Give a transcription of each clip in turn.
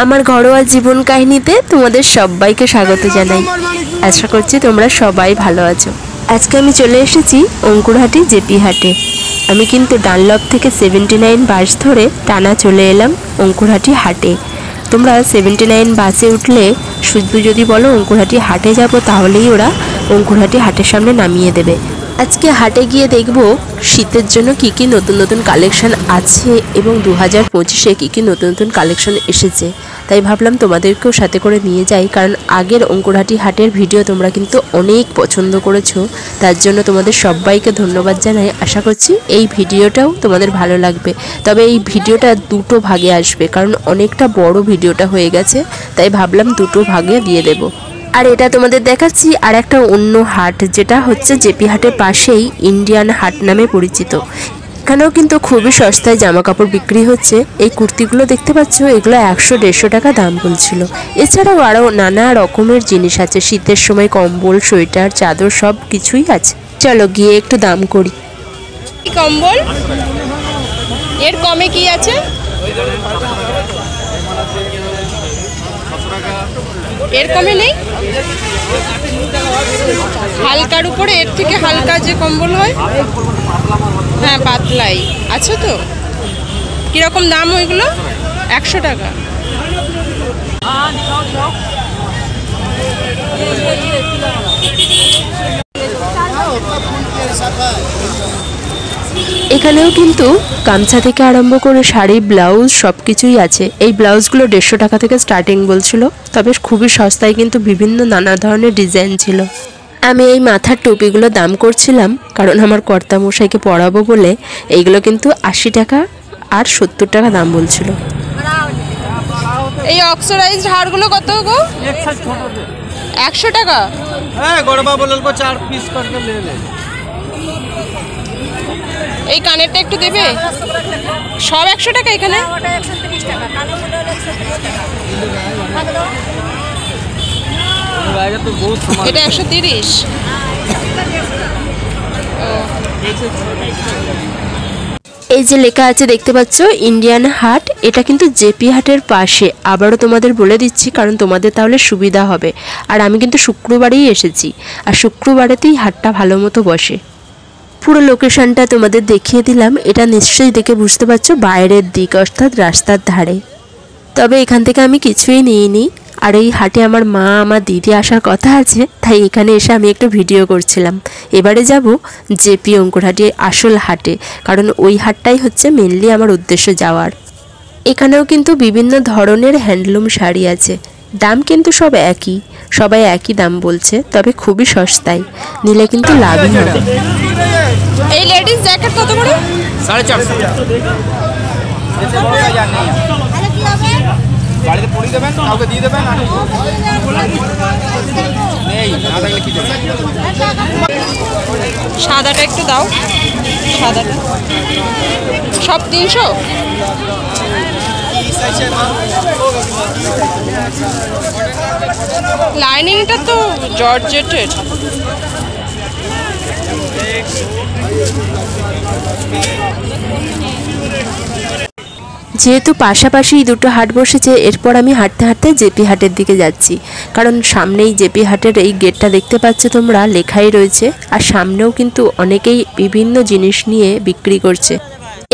আমার ঘরোয়া জীবন কাহিনীতে তোমাদের সবাইকে স্বাগত জানাই। আশা করছি তোমরা সবাই ভালো আছো। আজকে আমি চলে এসেছি অঙ্কুরহাটি জেপি হাটে। আমি কিন্তু ডানলপ থেকে 79 বাস ধরে টানা চলে এলাম অঙ্কুরহাটি হাটে। তোমরা 79 বাসে উঠলে শুধু যদি বলো অঙ্কুরহাটি হাটে যাব, তাহলেই ওরা অঙ্কুরহাটি হাটের সামনে নামিয়ে দেবে। আজকে হাটে গিয়ে দেখব শীতের জন্য কি কি নতুন নতুন কালেকশন আছে এবং 2025-এ কি কি নতুন নতুন কালেকশন এসেছে। তাই ভাবলাম তোমাদেরকেও সাথে করে নিয়ে যাই, কারণ আগের অঙ্কুরহাটি হাটের ভিডিও তোমরা কিন্তু অনেক পছন্দ করেছো। তার জন্য তোমাদের সবাইকে ধন্যবাদ জানাই। আশা করছি এই ভিডিওটাও তোমাদের ভালো লাগবে। তবে এই ভিডিওটা দুটো ভাগে আসবে, কারণ অনেকটা বড় ভিডিওটা হয়ে গেছে, তাই ভাবলাম দুটো ভাগে দিয়ে দেব। আর এটা তোমাদের দেখাচ্ছি আর একটা অন্য হাট, যেটা হচ্ছে জেপি হাটের পাশেই ইন্ডিয়ান হাট নামে পরিচিত। এখানেও কিন্তু খুবই সস্তায় জামা কাপড় বিক্রি হচ্ছে। এই কুর্তিগুলো দেখতে পাচ্ছ, এগুলো 100-150 টাকা দাম বলছিল। এছাড়াও আরও নানা রকমের জিনিস আছে। শীতের সময় কম্বল, সোয়েটার, চাদর সব কিছুই আছে। চলো গিয়ে একটু দাম করি। কম্বল এর কমে কি আছে? এর কমে নেই? হালকার উপরে এর থেকে হালকা যে কম্বল হয়, হ্যাঁ পাতলাই আছে তো। কিরকম দাম ওইগুলো? 100 টাকা। এখানেও কিন্তু গামছা থেকে আরম্ভ করে শাড়ি, ব্লাউজ সব কিছুই আছে। এই ব্লাউজগুলো 150 টাকা থেকে স্টার্টিং বলছিল, তবে খুবই সস্তায় কিন্তু বিভিন্ন নানা ধরনের ডিজাইন ছিল। আমি এই মাথার টুপিগুলো দাম করছিলাম, কারণ আমার কর্তামশাইকে পরাবো বলে। এইগুলো কিন্তু 80 টাকা আর 70 টাকা দাম বলছিল। এই অক্সিডাইজড হারগুলো কত গো? 100 টাকা। হ্যাঁ গড়বা বলল কো 4 পিস করকে ले ले। এই কানেরটা একটু দেবে? সব 100 টাকা এখানে? ওটা 130 টাকা, কানে বলে 130 টাকা। তো বহুত সামান। এটা 130। এই যে লেখা আছে দেখতে পাচ্ছ ইন্ডিয়ান হাট, এটা কিন্তু জেপি হাটের পাশে। আবারও তোমাদের বলে দিচ্ছি, কারণ তোমাদের তাহলে সুবিধা হবে। আর আমি কিন্তু শুক্রবারেই এসেছি, আর শুক্রবারেতেই হাটটা ভালো মতো বসে। পুরো লোকেশনটা তোমাদের দেখিয়ে দিলাম। এটা নিশ্চয়ই দেখে বুঝতে পারছো বাইরের দিক, অর্থাৎ রাস্তার ধারে। তবে এখান থেকে আমি কিছুই নিইনি। আর এই হাটে আমার মা, আমার দিদি আসার কথা আছে, তাই এখানে এসে আমি একটু ভিডিও করছিলাম। এবারে যাব জেপি অঙ্কুরহাটি আসল হাটে, কারণ ওই হাটটাই হচ্ছে মেনলি আমার উদ্দেশ্য যাওয়ার। এখানেও কিন্তু বিভিন্ন ধরনের হ্যান্ডলুম শাড়ি আছে। দাম কিন্তু সব একই, সবাই একই দাম বলছে, তবে খুবই সস্তায়। নিলে কিন্তু লাভই হবে। এই লেডিস জ্যাকেট কত করে? 450। এতে বড় বাজার নেই। আরে কি হবে? বাড়িতে পড়ি দেবেন, কাউকে দিয়ে দেবেন। নেই না থাকলে কি দেবেন? সাদাটা একটু দাও। সাদাটা সব 300। লাইনিংটা তো জর্জেটের। যেহেতু পাশাপাশি দুটো হাট বসেছে, এরপর আমি হাঁটতে হাঁটতে জেপি হাটের দিকে যাচ্ছি। কারণ সামনেই জেপি হাটের এই গেটটা দেখতে পাচ্ছ তোমরা, লেখাই রয়েছে। আর সামনেও কিন্তু অনেকেই বিভিন্ন জিনিস নিয়ে বিক্রি করছে।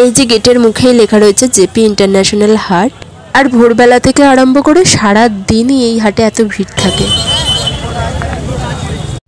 এই যে গেটের মুখেই লেখা রয়েছে জেপি ইন্টারন্যাশনাল হাট। আর ভোরবেলা থেকে আরম্ভ করে সারা দিনই এই হাটে এত ভিড় থাকে।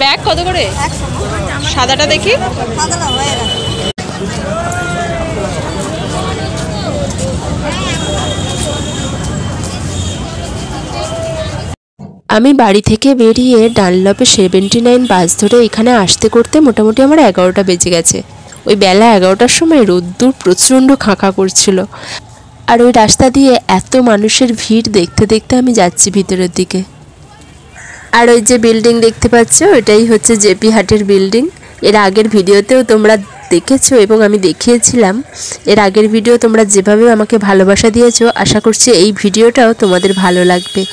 ব্যাগ কত করে? সাদাটা দেখি। সাদাটা হয়ে গেছে। আমি বাড়ি থেকে বেরিয়ে ডানলপে 79 বাস ধরে এখানে আসতে করতে মোটামুটি আমার 11টা বেজে গেছে। ওই বেলা 11টার সময় রোদ্দুর প্রচণ্ড খাঁকা করছিল। আর ওই রাস্তা দিয়ে এত মানুষের ভিড় দেখতে দেখতে আমি যাচ্ছি ভিতরের দিকে। আর ওই যে বিল্ডিং দেখতে পাচ্ছ, ওইটাই হচ্ছে জেপি হাটের বিল্ডিং। এর আগের ভিডিওতেও তোমরা দেখেছো এবং আমি দেখিয়েছিলাম। এর আগের ভিডিও তোমরা যেভাবে আমাকে ভালোবাসা দিয়েছো, আশা করছি এই ভিডিওটাও তোমাদের ভালো লাগবে।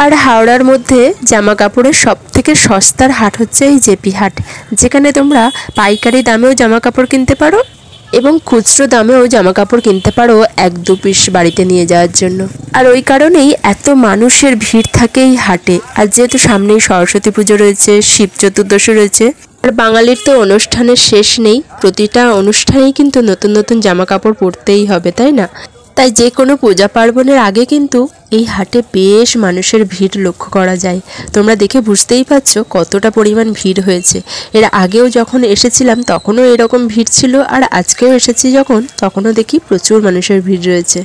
আর হাওড়ার মধ্যে জামা কাপড়ের সবথেকে সস্তার হাট হচ্ছে এই জেপি হাট, যেখানে তোমরা পাইকারি দামেও জামা কাপড় কিনতে পারো এবং খুচরো দামেও জামা কাপড় কিনতে পারো 1-2 পিস বাড়িতে নিয়ে যাওয়ার জন্য। আর ওই কারণেই এত মানুষের ভিড় থাকে এই হাটে। আর যেহেতু সামনেই সরস্বতী পুজো রয়েছে, শিব চতুর্দশী রয়েছে, আর বাঙালির তো অনুষ্ঠানের শেষ নেই, প্রতিটা অনুষ্ঠানেই কিন্তু নতুন নতুন জামা কাপড় পরতেই হবে, তাই না? তাই যে কোনো পূজা পার্বণের আগে কিন্তু এই হাটে বেশ মানুষের ভিড় লক্ষ্য করা যায়। তোমরা দেখে বুঝতেই পারছো কতটা পরিমাণ ভিড় হয়েছে। এর আগেও যখন এসেছিলাম তখনও এরকম ভিড় ছিল, আর আজকেও এসেছি যখন, তখনও দেখি প্রচুর মানুষের ভিড় রয়েছে।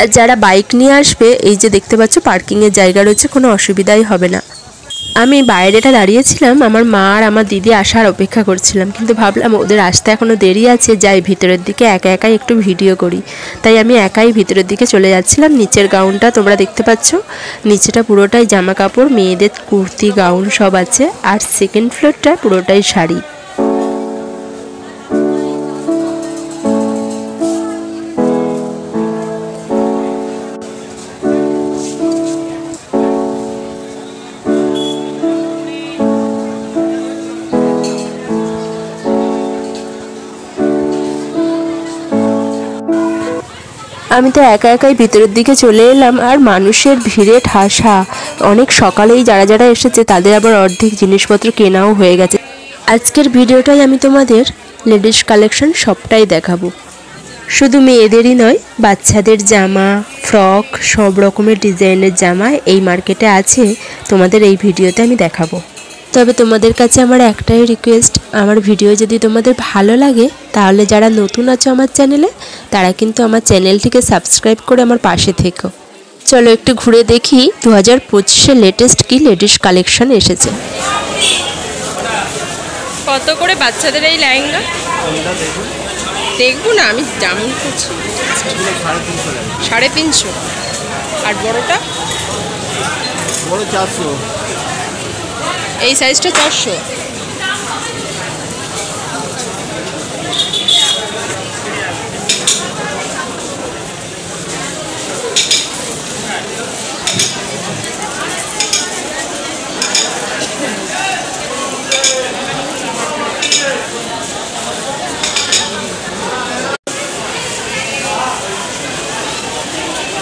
আর যারা বাইক নিয়ে আসবে, এই যে দেখতে পাচ্ছ পার্কিংয়ের জায়গা রয়েছে, কোনো অসুবিধাই হবে না। আমি বাইরেটা দাঁড়িয়েছিলাম, আমার মা আর আমার দিদি আসার অপেক্ষা করছিলাম, কিন্তু ভাবলাম ওদের আসতে এখনও দেরি আছে, যাই ভিতরের দিকে একা একাই একটু ভিডিও করি। তাই আমি একাই ভিতরের দিকে চলে যাচ্ছিলাম। নিচের গাউনটা তোমরা দেখতে পাচ্ছ, নিচেটা পুরোটাই জামা কাপড়, মেয়েদের কুর্তি গাউন সব আছে, আর সেকেন্ড ফ্লোরটা পুরোটাই শাড়ি। আমি তো একা একাই ভিতরের দিকে চলে এলাম, আর মানুষের ভিড়ে ঠাসা। অনেক সকালেই যারা যারা এসেছে তাদের আবার অর্ধেক জিনিসপত্র কেনাও হয়ে গেছে। আজকের ভিডিওটাই আমি তোমাদের লেডিস কালেকশন সবটাই দেখাবো, শুধু মেয়েদেরই নয়, বাচ্চাদের জামা, ফ্রক, সব রকমের ডিজাইনের জামা এই মার্কেটে আছে, তোমাদের এই ভিডিওতে আমি দেখাবো। তবে তোমাদের কাছে আমার একটাই রিকোয়েস্ট, আমার ভিডিও যদি তোমাদের ভালো লাগে তাহলে যারা নতুন আছো আমার চ্যানেলে, তারা কিন্তু আমার চ্যানেলটিকে সাবস্ক্রাইব করে আমার পাশে থেকো। চলো একটু ঘুরে দেখি 2025-এ লেটেস্ট কি লেডিস কালেকশন এসেছে। কত করে বাচ্চাদের এই লেহেঙ্গা? দেখবো না, আমি দাম করছি 350। আর বড়টা? বড় 400। এই সাইজটা 400।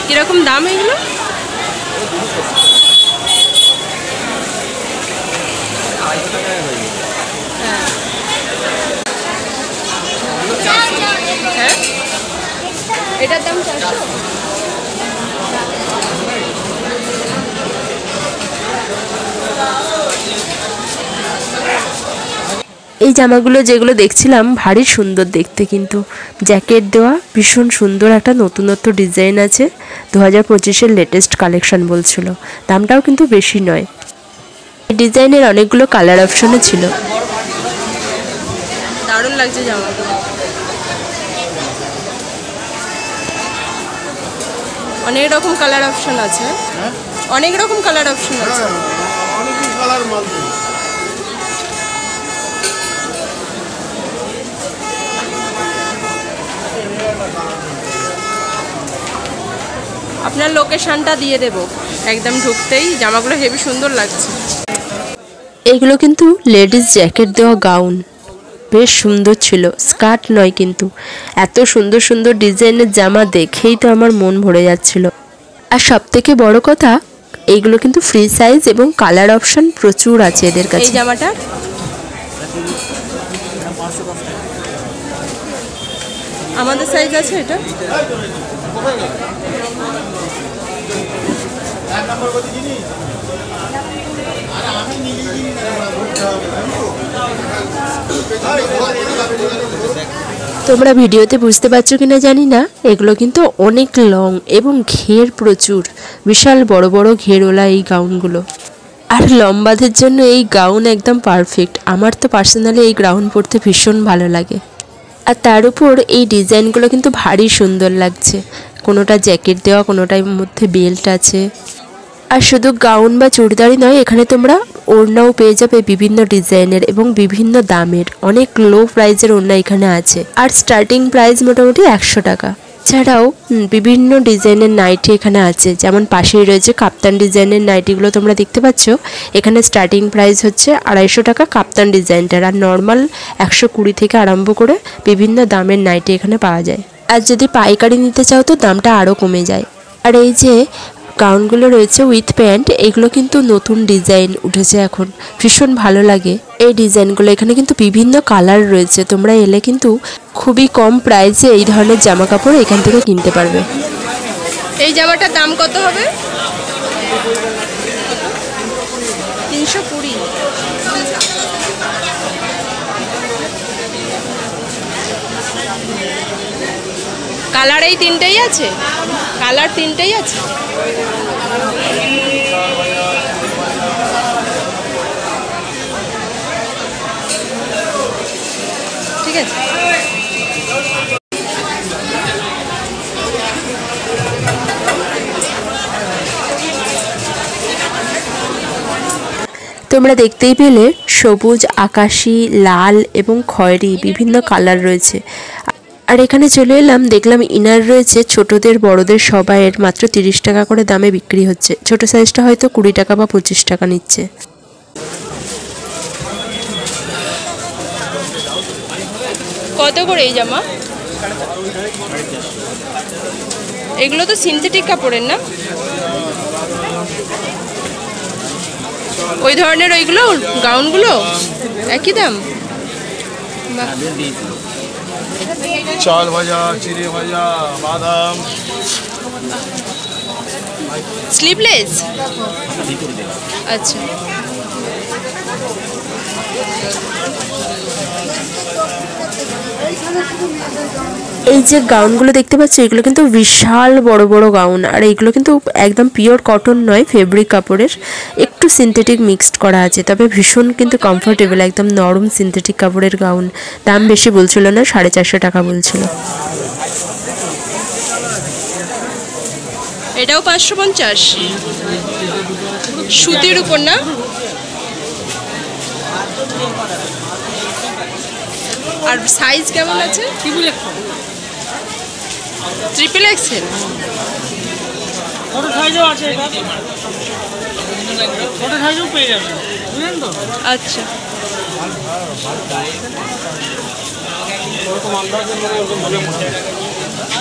কিরকম দাম এগুলো? হ্যাঁ, এটার দাম 400। এই জামাগুলো যেগুলো দেখছিলাম ভারী সুন্দর দেখতে, কিন্তু জ্যাকেট দেওয়া, ভীষণ সুন্দর একটা নতুনত্ব ডিজাইন আছে। 2025-এর লেটেস্ট কালেকশন বলছিল, দামটাও কিন্তু বেশি নয়। এই ডিজাইনের অনেকগুলো কালার অপশনও ছিল। দারুণ লাগছে জামাগুলো, অনেক রকম কালার অপশন আছে, অনেক রকম কালার অপশন আছে। আপনার লোকেশনটা দিয়ে দেব, একদম ঢুকতেই। জামাগুলো হেভি সুন্দর লাগছে। এইগুলো কিন্তু লেডিস জ্যাকেট দেওয়া গাউন, বেশ সুন্দর ছিল, স্কার্ট নয় কিন্তু। এত সুন্দর সুন্দর ডিজাইনের জামা দেখেই তো আমার মন ভরে যাচ্ছিল। আর সবথেকে বড় কথা, এইগুলো কিন্তু ফ্রি সাইজ এবং কালার অপশন প্রচুর আছে এদের কাছে। এই জামাটা আমাদের সাইজ আছে, এটা তোমরা ভিডিওতে বুঝতে পারছো কিনা জানি না, এগুলো কিন্তু অনেক লং এবং ঘের প্রচুর, বিশাল বড় বড় ঘেরওয়ালা এই গাউনগুলো। আর লম্বাদের জন্য এই গাউন একদম পারফেক্ট। আমার তো পার্সোনালি এই গাউন পরতে ভীষণ ভালো লাগে। আর তার উপর এই ডিজাইনগুলো কিন্তু ভারী সুন্দর লাগছে, কোনোটা জ্যাকেট দেওয়া, কোনোটার মধ্যে বেল্ট আছে। আর শুধু গাউন বা চুড়িদারই নয়, এখানে তোমরা ওড়নাও পেয়ে যাবে বিভিন্ন ডিজাইনের এবং বিভিন্ন দামের। অনেক লো প্রাইজের ওড়না এখানে আছে, আর স্টার্টিং প্রাইস মোটামুটি 100 টাকা। এছাড়াও বিভিন্ন ডিজাইনের নাইটি এখানে আছে, যেমন পাশেই রয়েছে কাপ্তান ডিজাইনের নাইটিগুলো তোমরা দেখতে পাচ্ছ। এখানে স্টার্টিং প্রাইস হচ্ছে 250 টাকা কাপ্তান ডিজাইনটার, আর নর্মাল 120 থেকে আরম্ভ করে বিভিন্ন দামের নাইটি এখানে পাওয়া যায়। আর যদি পাইকারি নিতে চাও তো দামটা আরও কমে যায়। আর এই যে গাউনগুলো রয়েছে উইথ প্যান্ট, এগুলো কিন্তু নতুন ডিজাইন উঠেছে এখন, ভীষণ ভালো লাগে এই ডিজাইনগুলো। এখানে কিন্তু বিভিন্ন কালার রয়েছে, তোমরা এলে কিন্তু খুবই কম প্রাইসে এই ধরনের জামা কাপড় এখান থেকে কিনতে পারবে। এই জামাটার দাম কত হবে? 320। কালার এই তিনটেই আছে? কালার তিনটেই আছে? ঠিক আছে। তোমরা দেখতেই পেলে সবুজ, আকাশি, লাল এবং খয়েরি বিভিন্ন কালার রয়েছে। আর এখানে চলে এলাম, দেখলাম ইনার রয়েছে ছোটদের বড়দের সবাইয়ের, মাত্র 30 টাকা করে দামে বিক্রি হচ্ছে। ছোট সাইজটা হয়তো 20 টাকা বা 25 টাকা নিচ্ছে। কত করে এই জামা? এগুলো তো সিনথেটিক কাপড়ের না? ওই ধরনের ওইগুলো গাউনগুলো একই দাম? চাল ভাজা, চিড়ে ভাজা, বাদাম। স্লিভলেস? আচ্ছা। এই যে গাউনগুলো দেখতে পাচ্ছ, এগুলো কিন্তু বিশাল বড় বড় গাউন। আর এইগুলো কিন্তু একদম পিওর কটন নয়, ফেব্রিক কাপড়ের, একটু সিনথেটিক মিক্সড করা আছে, তবে ভীষণ কিন্তু কমফোর্টেবল, একদম নরম সিনথেটিক কাপড়ের গাউন। দাম বেশি বলছিল না, 450 টাকা বলছিল। এটাও 550, সুতির উপর না? আর সাইজ কেমন আছে? Triple Excel? ছোট সাইজও আছে, এটা ছোট সাইজও পেয়ে যাবেন, বুঝলেন তো? আচ্ছা।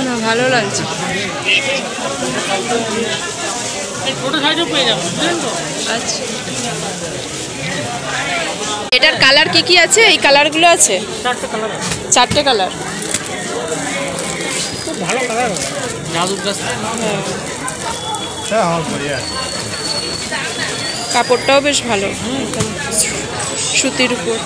না, ভালো লাগছে। ছোট সাইজও পেয়ে যাবেন, বুঝলেন তো? আচ্ছা। এটার কালার কি কি আছে? এই কালারগুলো আছে? 4টে কালার আছে। 4টে কালার? খুব ভালো কালার, জাদুর গাছ। হ্যাঁ, আমার পরে আছে। কাপড়টাও বেশ ভালো, সুতির উপর।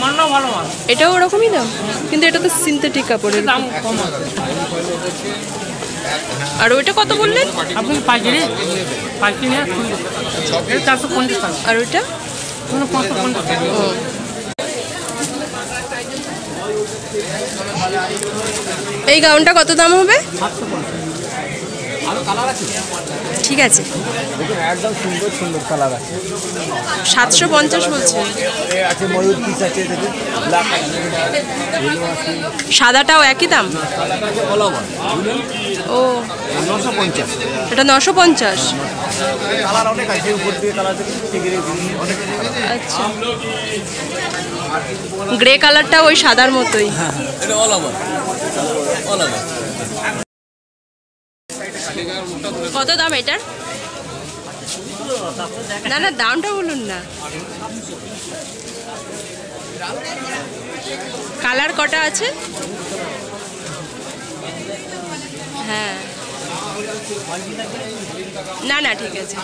মানও ভালো মাল। এটাও ওরকমই দাম, কিন্তু এটা তো সিনথেটিক কাপড়ের দাম কম আছে। আর ওইটা কত বললেন? আপনি পাইকারি নিয়ে 450 টাকা। আর ওইটা 550 টাকা। এই গাউনটা কত দাম হবে? ঠিক আছে, একদম সুন্দর সুন্দর কালার আছে। 750 বলছে। আছে ময়ূর পিস আছে, দেখুন ব্ল্যাক আছে, সাদাটাও একই দাম? ও, 950। এটা 950। কালার অনেক আছে, উপর দিয়ে কালার আছে, অনেক। আচ্ছা, গ্রে কালারটা ওই সাদার মতোই। এটা অল ওভার। কত দাম এটার? না না, দামটা বলুন না। কালার কটা আছে? হ্যাঁ, না না, ঠিক আছে।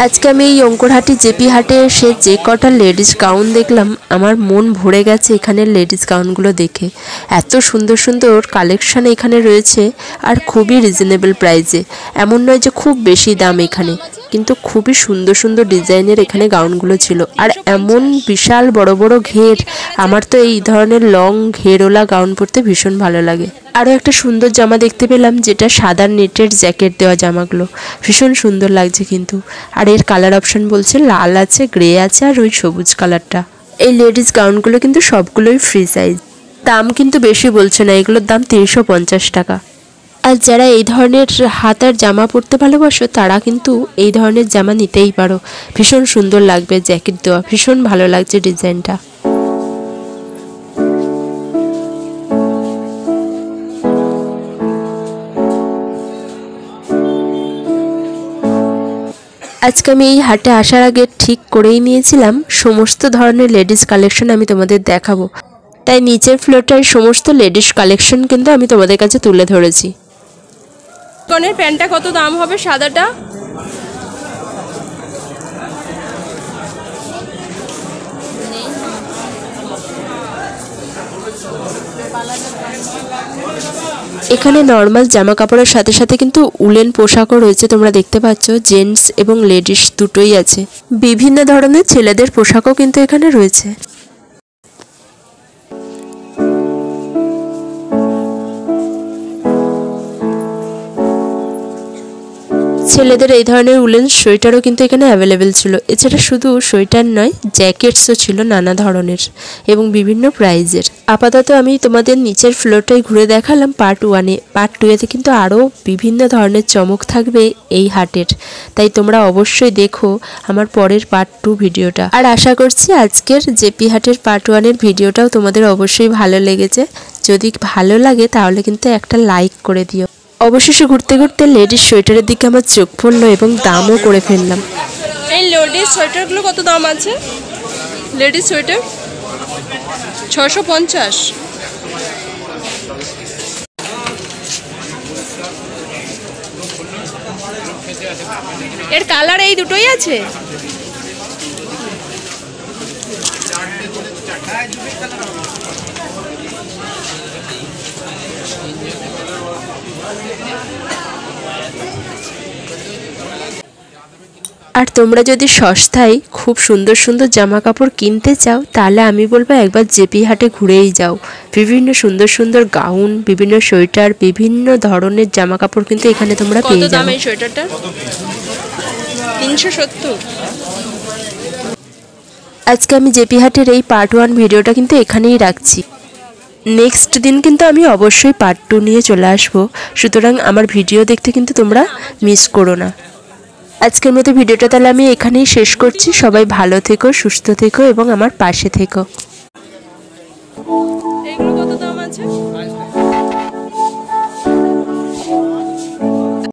আজকে আমি এই অঙ্কুরহাটি জেপি হাটে এসে যে কটা লেডিস গাউন দেখলাম, আমার মন ভরে গেছে এখানের লেডিস গাউনগুলো দেখে। এত সুন্দর সুন্দর কালেকশান এখানে রয়েছে, আর খুবই রিজনেবল প্রাইসে। এমন নয় যে খুব বেশি দাম এখানে, কিন্তু খুবই সুন্দর সুন্দর ডিজাইনের এখানে গাউনগুলো ছিল। আর এমন বিশাল বড় বড় ঘের, আমার তো এই ধরনের লং ঘেরওয়ালা গাউন পরতে ভীষণ ভালো লাগে। আরও একটা সুন্দর জামা দেখতে পেলাম, যেটা সাদা নেটের জ্যাকেট দেওয়া জামাগুলো ভীষণ সুন্দর লাগছে কিন্তু। আর এর কালার অপশন বলছে লাল আছে, গ্রে আছে আর ওই সবুজ কালারটা। এই লেডিস গাউনগুলো কিন্তু সবগুলোই ফ্রি সাইজ। দাম কিন্তু বেশি বলছে না, এগুলোর দাম 350 টাকা। আর যারা এই ধরনের হাতার জামা পরতে ভালোবাসো তারা কিন্তু এই ধরনের জামা নিতেই পারো, ভীষণ সুন্দর লাগবে জ্যাকেট দেওয়া, ভীষণ ভালো লাগছে ডিজাইনটা। আজকে আমি এই হাটে আসার আগে ঠিক করেই নিয়েছিলাম সমস্ত ধরনের লেডিস কালেকশন আমি তোমাদের দেখাবো, তাই নিচের ফ্লোরটায় সমস্ত লেডিস কালেকশন কিন্তু আমি তোমাদের কাছে তুলে ধরেছি। কনের প্যান্টটা কত দাম হবে সাদাটা? এখানে নর্মাল জামা কাপড়ের সাথে সাথে কিন্তু উলেন পোশাকও রয়েছে, তোমরা দেখতে পাচ্ছ জেন্টস এবং লেডিস দুটোই আছে। বিভিন্ন ধরনের ছেলেদের পোশাকও কিন্তু এখানে রয়েছে। ছেলেদের এই ধরনের উলেন সোয়েটারও কিন্তু এখানে অ্যাভেলেবেল ছিল। এছাড়া শুধু সোয়েটার নয়, জ্যাকেটসও ছিল নানা ধরনের এবং বিভিন্ন প্রাইজের। আপাতত আমি তোমাদের নিচের ফ্লোরটাই ঘুরে দেখালাম পার্ট 1-এ। পার্ট 2-এতে কিন্তু আরও বিভিন্ন ধরনের চমক থাকবে এই হাটের, তাই তোমরা অবশ্যই দেখো আমার পরের পার্ট 2 ভিডিওটা। আর আশা করছি আজকের জেপি হাটের পার্ট 1-এর ভিডিওটাও তোমাদের অবশ্যই ভালো লেগেছে। যদি ভালো লাগে তাহলে কিন্তু একটা লাইক করে দিও। অবশেষে ঘুরতে ঘুরতে লেডিস সোয়েটারের দিকে আমার চোখ পড়লো এবং দামও করে ফেললাম। এই লেডিস সোয়েটারগুলো কত দাম আছে? Ladies sweater 650। এর কালার এই দুটোই আছে? আর তোমরা যদি সস্তায় খুব সুন্দর সুন্দর জামা কাপড় কিনতে চাও তাহলে আমি বলবো একবার জেপি হাটে ঘুরেই যাও। বিভিন্ন সুন্দর সুন্দর গাউন, বিভিন্ন সোয়েটার, বিভিন্ন ধরনের জামা কাপড় কিন্তু এখানে তোমরা পেয়ে কত দাম যাবে। এই সোয়েটারটা? 370। আজকে আমি জেপি হাটের এই পার্ট 1 ভিডিওটা কিন্তু এখানেই রাখছি। নেক্সট দিন কিন্তু আমি অবশ্যই পার্ট 2 নিয়ে চলে আসবো, সুতরাং আমার ভিডিও দেখতে কিন্তু তোমরা মিস করো না। আজকের মতো ভিডিওটা তাহলে আমি এখানেই শেষ করছি। সবাই ভালো থেকো, সুস্থ থেকো এবং আমার পাশে থেকো।